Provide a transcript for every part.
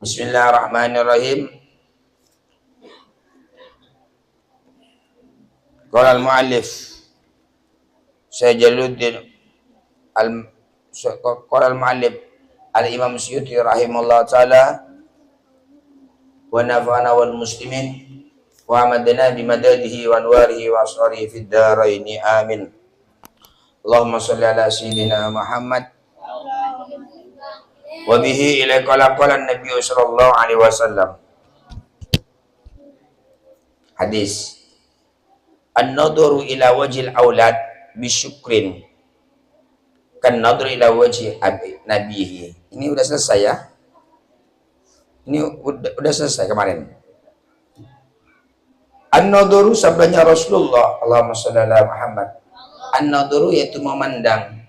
Bismillahirrahmanirrahim. Qala al-muallif Jaluddin qala al-muallif al-Imam Suyuti rahimahullah taala wa nafa'ana wal muslimin wa amadna bi madadihi wa anwarihi wa asrarihi fid dharain amin. Allahumma shalli ala sayyidina Muhammad wa bihi ila qala Nabi sallallahu alaihi wasallam. Hadis an-nadru ila wajhil aulad bisyukrin kan nadru ila wajhi nabihi. Ini udah selesai ya. Ini udah selesai kemarin. An-nadru sabdanya Rasulullah, Allahumma shalli ala Muhammad. An-nadru yaitu memandang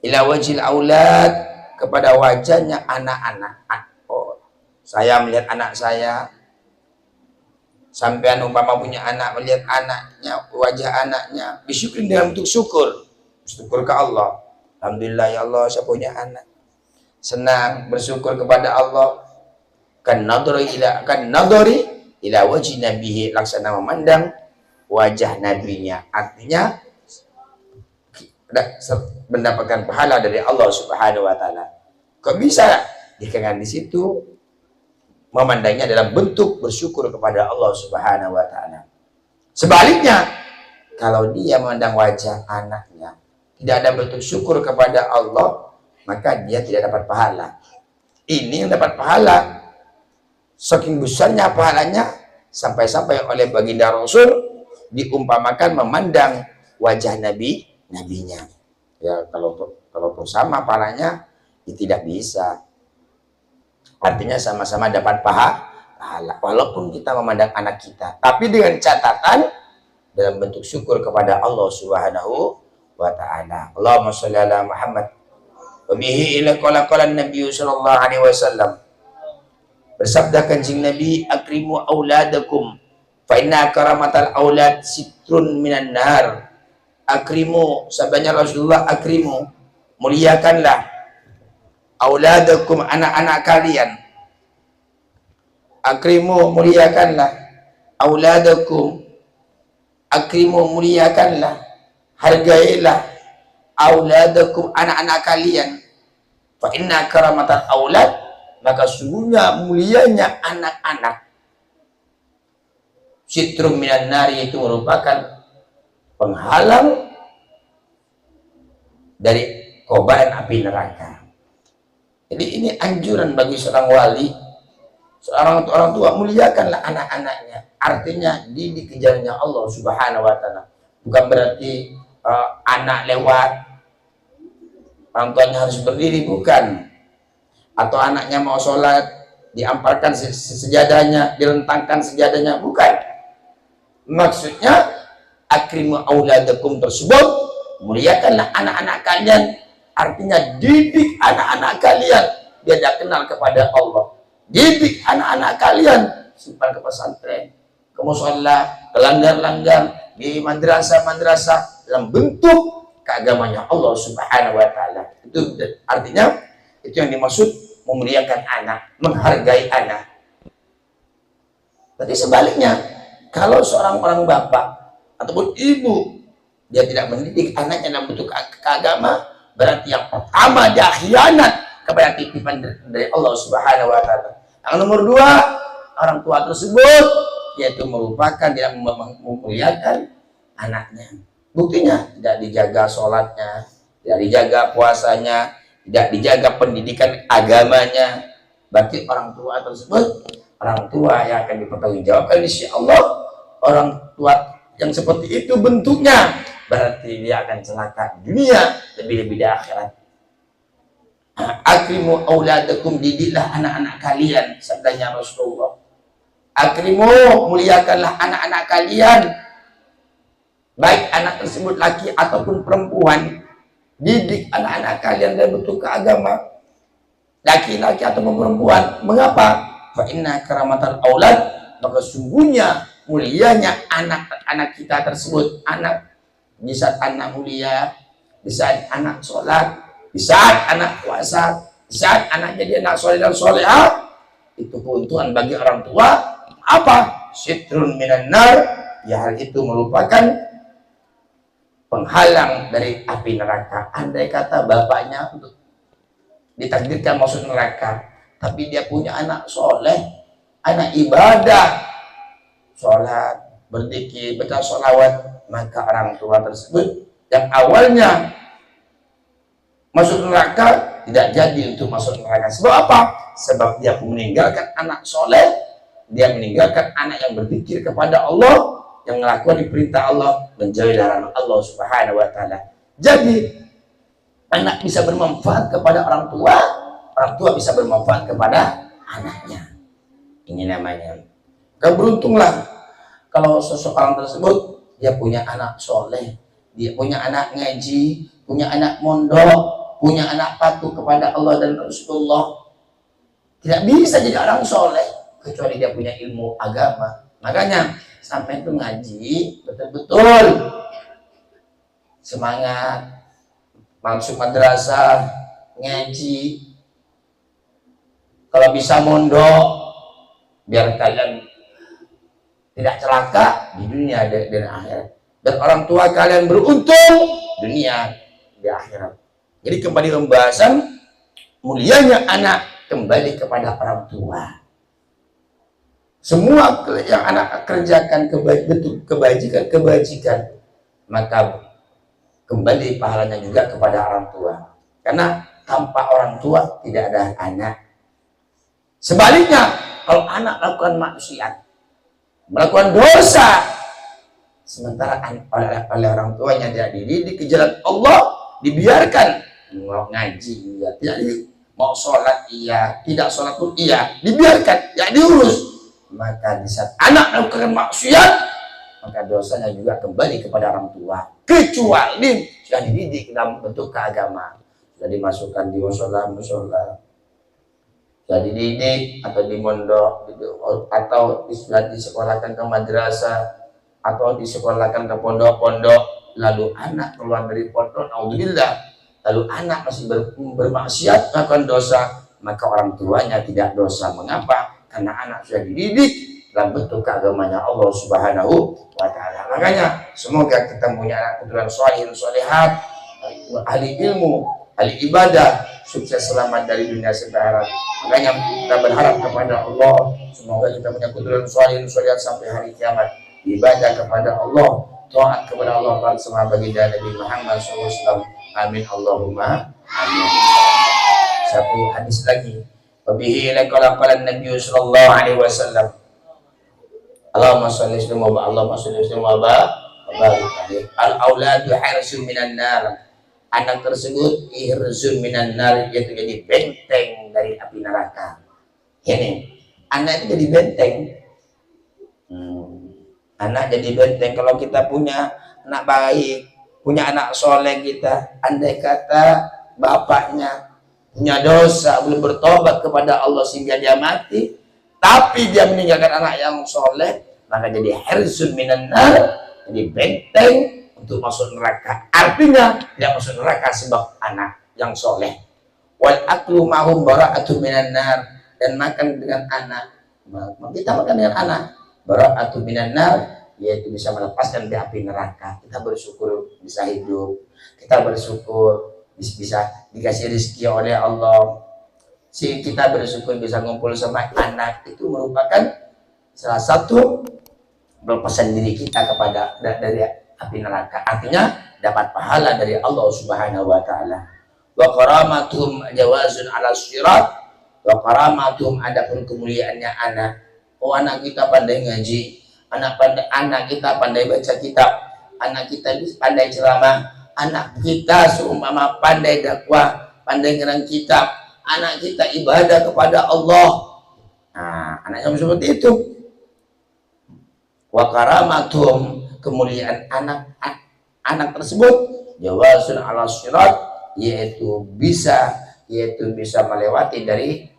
ila wajhil aulad, kepada wajahnya anak-anak. Oh, saya melihat anak saya, sampean umpama punya anak, melihat anaknya, wajah anaknya, disyukurin dalam bentuk syukur ke Allah. Alhamdulillah ya Allah, saya punya anak. Senang bersyukur kepada Allah. Kan nadori ila wajhi nabihi, laksana memandang wajah nabinya. Artinya mendapatkan pahala dari Allah Subhanahu wa taala. Kok bisa? Dikarenakan di situ memandangnya dalam bentuk bersyukur kepada Allah Subhanahu wa taala. Sebaliknya, kalau dia memandang wajah anaknya tidak ada bentuk syukur kepada Allah, maka dia tidak dapat pahala. Ini yang dapat pahala. Saking besarnya pahalanya, sampai-sampai oleh baginda Rasul diumpamakan memandang wajah nabinya. Ya, kalau sama pahalanya, ya tidak bisa. Artinya sama-sama dapat pahala walaupun kita memandang anak kita, tapi dengan catatan dalam bentuk syukur kepada Allah Subhanahu wa taala. Allahumma shalli ala Muhammad wa bihi ila qala Nabi sallallahu alaihi wasallam. Bersabda Kanjeng Nabi, akrimu auladakum fa inna karamatal aulad sitrun minan nar. Akrimu, sabdanya Rasulullah, akrimu, muliakanlah auladakum, anak-anak kalian. Akrimu, muliakanlah auladakum. Akrimu, muliakanlah, hargailah auladakum, anak-anak kalian. Fa inna karamatal aulad, maka sungguhnya mulianya anak-anak sitrum minan nari, itu merupakan penghalang dari kobaran api neraka. Jadi ini anjuran bagi seorang wali, seorang orang tua, muliakanlah anak-anaknya. Artinya didik ke jalannya Allah Subhanahu wa taala. Bukan berarti anak lewat orang tuanya harus berdiri, bukan. Atau anaknya mau sholat diamparkan sejadahnya, direntangkan sejadahnya, bukan. Maksudnya akrimu auladakum tersebut, muliakanlah anak-anak kalian. Artinya didik anak-anak kalian biar dia kenal kepada Allah. Didik anak-anak kalian simpan ke pesantren, ke mushola, ke langgar-langgar, di madrasah-madrasah dalam bentuk keagamannya Allah Subhanahu wa taala. Itu artinya, itu yang dimaksud memuliakan anak, menghargai anak. Tapi sebaliknya, kalau seorang orang bapak ataupun ibu dia tidak mendidik anaknya dalam bentuk keagama, berarti yang pertama dia khianat kepada titipan dari Allah Subhanahu wa taala. Yang nomor dua, orang tua tersebut yaitu merupakan tidak memuliakan anaknya. Buktinya tidak dijaga sholatnya, tidak dijaga puasanya, tidak dijaga pendidikan agamanya. Berarti orang tua tersebut, orang tua yang akan dipertanggungjawabkan insya Allah. Orang tua yang seperti itu bentuknya, berarti dia akan celaka dunia, lebih-lebih di akhirat. Akrimu auladakum, didiklah anak-anak kalian, sabdanya Rasulullah. Akrimu, muliakanlah anak-anak kalian, baik anak tersebut laki ataupun perempuan. Didik anak-anak kalian dalam bentuk keagama, laki-laki ataupun perempuan. Mengapa? Fa inna karamatal aulad, maka sungguhnya mulianya anak-anak kita tersebut. Anak, di saat anak mulia, di saat anak sholat, di saat anak puasa, di saat anak jadi anak soleh dan solehah, itu keuntungan bagi orang tua. Apa? Sitrun minan nar, ya hal itu merupakan penghalang dari api neraka. Andai kata bapaknya untuk ditakdirkan masuk neraka, tapi dia punya anak soleh, anak ibadah, sholat, berzikir, baca sholawat, maka orang tua tersebut yang awalnya masuk neraka tidak jadi untuk masuk neraka. Sebab apa? Sebab dia meninggalkan anak soleh, dia meninggalkan anak yang berpikir kepada Allah, yang melakukan perintah Allah, menjauhi larangan Allah Subhanahu wa taala. Jadi anak bisa bermanfaat kepada orang tua bisa bermanfaat kepada anaknya. Ini namanya. Keberuntunglah kalau seseorang tersebut dia punya anak soleh, dia punya anak ngaji, punya anak mondok, punya anak patuh kepada Allah dan Rasulullah. Tidak bisa jadi orang soleh kecuali dia punya ilmu agama. Makanya sampai itu ngaji betul-betul semangat, masuk madrasah, ngaji, kalau bisa mondok, biar kalian tidak celaka di dunia dan akhirat, dan orang tua kalian beruntung dunia di akhirat. Jadi kembali pembahasan mulianya anak kembali kepada orang tua. Semua yang anak kerjakan kebajikan, maka kembali pahalanya juga kepada orang tua. Karena tanpa orang tua tidak ada anak. Sebaliknya, kalau anak melakukan maksiat, melakukan dosa, sementara oleh orang tuanya tidak dididik ke jalan Allah, dibiarkan mau ngaji iya, tidak mau sholat iya, tidak sholat pun iya, dibiarkan, tidak diurus, maka di saat anak melakukan maksiat, maka dosanya juga kembali kepada orang tua, kecuali sudah dididik dalam bentuk keagamaan, sudah dimasukkan di musola, sudah dididik atau di mondok atau sudah disekolahkan ke madrasah atau disekolahkan ke pondok-pondok, lalu anak keluar dari pondok, naudzubillah, lalu anak masih bermaksiat, melakukan dosa, maka orang tuanya tidak dosa. Mengapa? Karena anak sudah dididik dalam bentuk keagamanya Allah Subhanahu wa taala. Makanya semoga kita punya anak keturunan sholihin sholihat, ahli ilmu, ahli ibadah, sukses selamat dari dunia sampai akhirat. Makanya kita berharap kepada Allah, semoga kita punya keturunan sholihin sholihat sampai hari kiamat, ibadah kepada Allah, taat kepada Allah, taat sama baginda Nabi Muhammad SAW. Amin Allahumma amin. Satu hadis lagi. Wabihi laqala Nabi sallallahu alaihi wasallam. Allahumma shalli wa barik. Al auladu hirsun minan nar. Anak tersebut hirsun minan nar, yaitu jadi benteng dari api neraka. Ini anak itu jadi benteng. Anak jadi benteng. Kalau kita punya anak baik, punya anak soleh kita, andai kata bapaknya punya dosa, belum bertobat kepada Allah sehingga dia mati, tapi dia meninggalkan anak yang soleh, maka jadi hirsun minan nar, jadi benteng untuk masuk neraka. Artinya dia masuk neraka sebab anak yang soleh. Wal aklu mahum bara'atu minan nar, dan makan dengan anak, kita makan dengan anak, bara'atu minan nar, yaitu bisa melepaskan di api neraka. Kita bersyukur bisa hidup, kita bersyukur bisa dikasih rezeki oleh Allah, kita bersyukur bisa ngumpul sama anak. Itu merupakan salah satu pelepasan diri kita kepada dari api neraka. Artinya dapat pahala dari Allah Subhanahu wa taala. Wa karamatuhum jawazun ala syirat, wa karamatuhum, adapun kemuliaannya anak. Oh, anak kita pandai ngaji, anak kita pandai baca kitab, anak kita pandai ceramah, anak kita seumpama pandai dakwah, pandai ngerang kitab, anak kita ibadah kepada Allah. Nah, anaknya seperti itu. Wa karamatum, kemuliaan anak tersebut, jawazun ala syirat, yaitu bisa melewati dari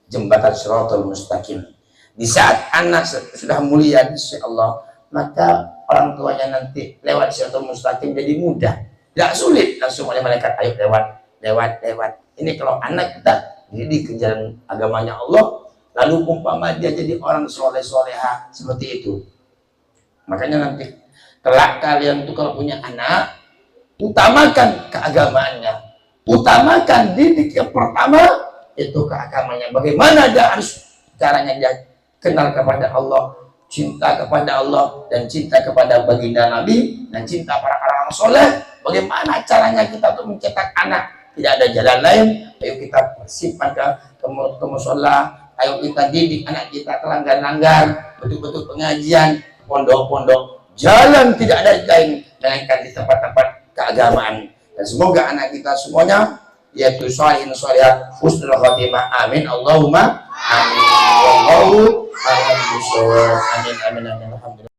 jembatan Shiratal Mustaqim. Di saat anak sudah mulia insyaallah, maka orang tuanya nanti lewat Shiratal Mustaqim jadi mudah, tidak sulit, langsung oleh malaikat, ayo lewat. Ini kalau anak kita dididik ke jalan agamanya Allah, lalu umpama dia jadi orang soleh-soleha seperti itu. Makanya nanti kelak kalian tuh kalau punya anak, utamakan keagamaannya, utamakan didik yang pertama itu keagamaannya. Bagaimana dia harus caranya dia kenal kepada Allah, cinta kepada Allah, dan cinta kepada baginda Nabi, dan cinta para orang soleh. Bagaimana caranya kita untuk mencetak anak? Tidak ada jalan lain. Ayo kita simpan ke musola, ayo kita didik anak kita ke langgar-langgar, betul-betul pengajian, pondok-pondok. Jalan tidak ada lain melainkan di tempat-tempat keagamaan. Dan semoga anak kita semuanya yaitu sholihin sholihah husnul khotimah. Amin Allahumma amin. Wallahu a'lam bishawab. Amin amin amin. Alhamdulillah.